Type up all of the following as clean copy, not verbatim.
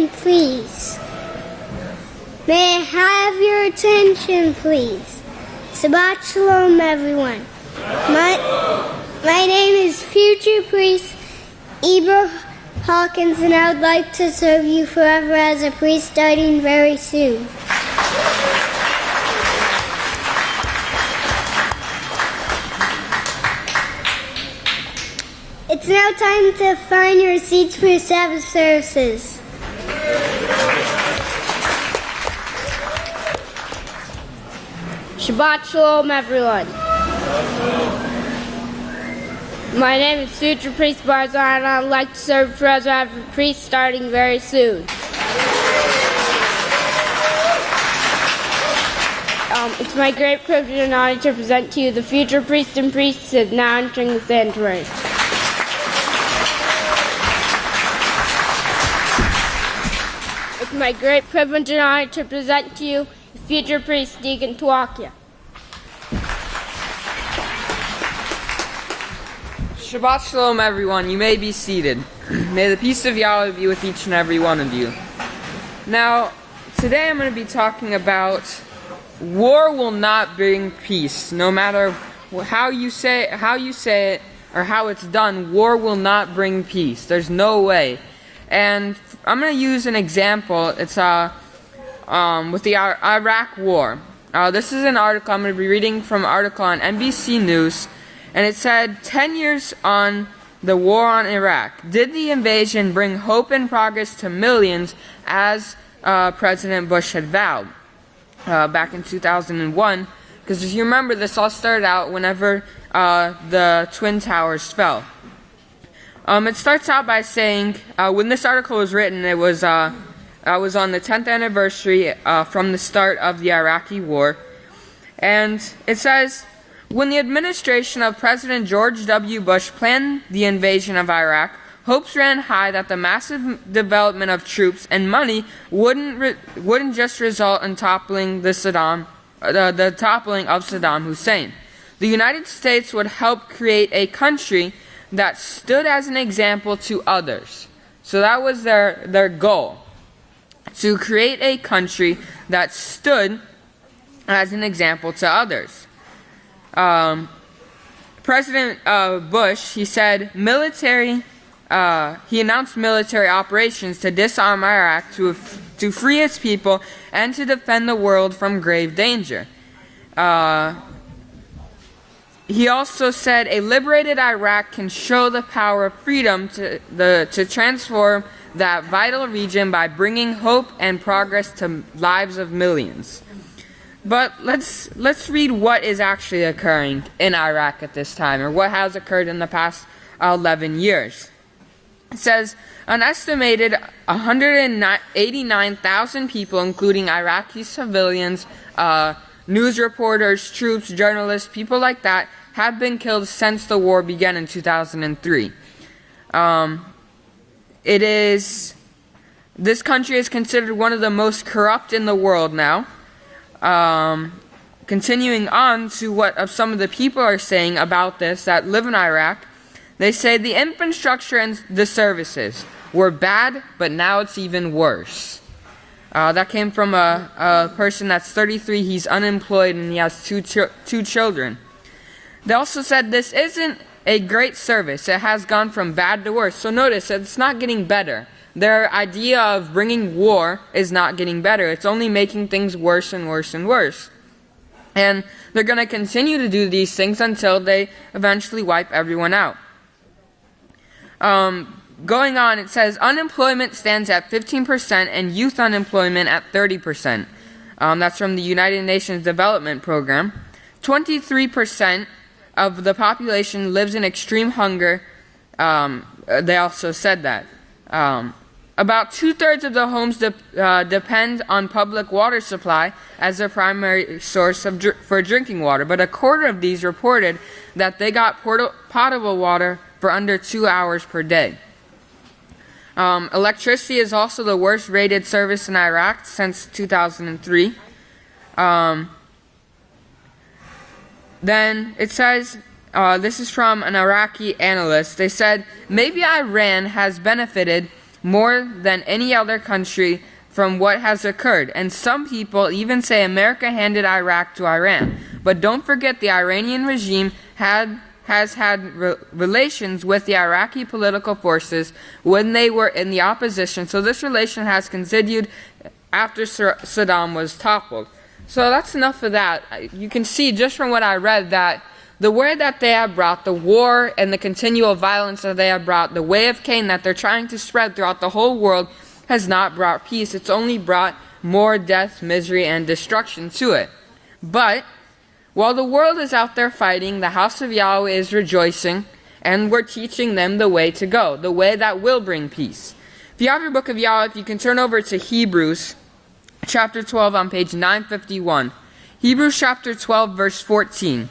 attention, please? May I have your attention, please? Shabbat Shalom, everyone. My name is future priest Eber Hawkins, and I would like to serve you forever as a priest starting very soon. It's now time to find your seats for Sabbath services. Shabbat Shalom, everyone. My name is future priest Barzan, and I'd like to serve forever as a priest starting very soon. It's my great privilege and honor to present to you the future priest and priestess now entering the sanctuary. It's my great privilege and honor to present to you the future priest Deacon Tawakia. Shabbat Shalom, everyone. You may be seated. May the peace of Yahweh be with each and every one of you. Now, today I'm going to be talking about war will not bring peace. No matter how you say it or how it's done, war will not bring peace. There's no way. And I'm going to use an example. It's with the Iraq War. This is an article I'm going to be reading from an article on NBC News. And it said, 10 years on the war on Iraq. Did the invasion bring hope and progress to millions as President Bush had vowed back in 2001? Because if you remember, this all started out whenever the Twin Towers fell. It starts out by saying, when this article was written, it was on the 10th anniversary from the start of the Iraqi war. And it says, when the administration of President George W. Bush planned the invasion of Iraq, hopes ran high that the massive development of troops and money wouldn't just result in toppling the toppling of Saddam Hussein. The United States would help create a country that stood as an example to others. So that was their goal, to create a country that stood as an example to others. President Bush, he said he announced military operations to disarm Iraq, to free its people, and to defend the world from grave danger. He also said a liberated Iraq can show the power of freedom to transform that vital region by bringing hope and progress to lives of millions. But let's read what is actually occurring in Iraq at this time, or what has occurred in the past 11 years. It says an estimated 189,000 people, including Iraqi civilians, news reporters, troops, journalists, people like that, have been killed since the war began in 2003. This country is considered one of the most corrupt in the world now. Continuing on to what some of the people are saying about this that live in Iraq, they say the infrastructure and the services were bad, but now it's even worse. That came from a person that's 33, he's unemployed, and he has two children. They also said this isn't a great service. It has gone from bad to worse. So notice, it's not getting better. Their idea of bringing war is not getting better. It's only making things worse and worse and worse. And they're going to continue to do these things until they eventually wipe everyone out. Going on, it says unemployment stands at 15% and youth unemployment at 30%. That's from the United Nations Development Program. 23% of the population lives in extreme hunger. They also said that. About 2/3 of the homes depend on public water supply as their primary source for drinking water, but 1/4 of these reported that they got potable water for under 2 hours per day. Electricity is also the worst rated service in Iraq since 2003. Then it says, this is from an Iraqi analyst, they said, maybe Iran has benefited more than any other country from what has occurred. And some people even say America handed Iraq to Iran. But don't forget, the Iranian regime has had relations with the Iraqi political forces when they were in the opposition. So this relation has continued after Saddam was toppled. So that's enough of that. You can see just from what I read that the way that they have brought, the war and the continual violence that they have brought, the way of Cain that they're trying to spread throughout the whole world, has not brought peace. It's only brought more death, misery, and destruction to it. But while the world is out there fighting, the house of Yahweh is rejoicing, and we're teaching them the way to go, the way that will bring peace. If you have your book of Yahweh, if you can turn over to Hebrews chapter 12 on page 951. Hebrews chapter 12 verse 14.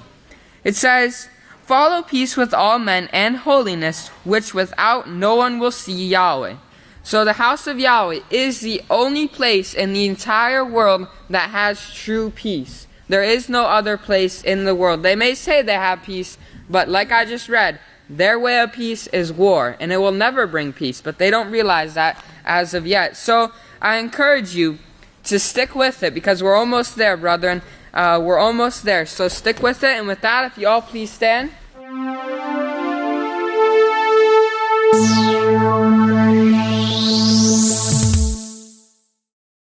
It says, "Follow peace with all men and holiness, which without no one will see Yahweh." So the house of Yahweh is the only place in the entire world that has true peace. There is no other place in the world. They may say they have peace, but like I just read, their way of peace is war, and it will never bring peace, but they don't realize that as of yet. So I encourage you to stick with it, because we're almost there, brethren. We're almost there. So stick with it. And with that, if you all please stand.